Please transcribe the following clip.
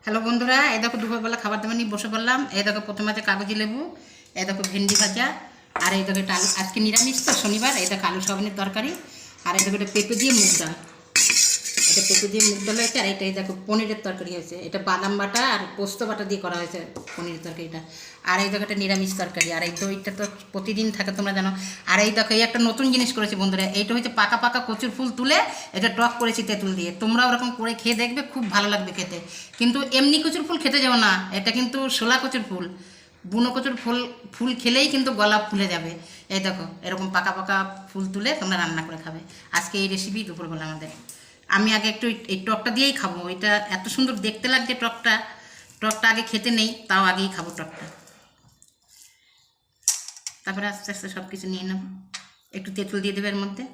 Hello বন্ধুরা, এই দেখো দুপুরবেলা খাবার দাবার নিয়ে বসে পড়লাম। এই দেখো প্রথমে আছে কাগজি লেবু, এই দেখো ভেন্ডি ভাজা, আর এই দেখো এটা আলু, আজকে নিরামিষ তো শনিবার। এই দেখো আলু সয়াবিনের তরকারি, আর এই দেখো এটা পেঁপে দিয়ে মুগ ডাল, এটা পেঁপে দিয়ে মুগ ডাল হয়েছে। আর এটা এই দেখো পনিরের তরকারি হয়েছে, এটা বাদাম বাটা আর পোস্ত বাটা দিয়ে করা হয়েছে পনিরের তরকারিটা। আর এই দেখো এটা নিরামিষ তরকারি, আর এই দইটা তো প্রতিদিন থাকে তোমরা জানো। আর এই দেখো এই একটা নতুন জিনিস করেছি বন্ধুরা, এইটা হচ্ছে পাকা পাকা কচুর ফুল তুলে এটা টক করেছি তেঁতুল দিয়ে। তোমরা ওরকম করে খেয়ে দেখবে, খুব ভালো লাগবে খেতে। কিন্তু এমনি কচুর ফুল খেতে যাও না, এটা কিন্তু শোলা কচুর ফুল। বুনো কচুর ফুল ফুল খেলেই কিন্তু গলা ফুলে যাবে। এই দেখো এরকম পাকা পাকা ফুল তুলে তোমরা রান্না করে খাবে। আজকে এই রেসিপি দুপুরবেলা আমাদের। আমি আগে একটু এই টকটা দিয়েই খাবো, এটা এত সুন্দর দেখতে লাগছে টকটা। টকটা আগে খেতে নেই, তাও আগেই খাবো টকটা, তারপরে আস্তে আস্তে সব কিছু নিয়ে নেবো। একটু তেঁতুল দিয়ে দেবে এর মধ্যে।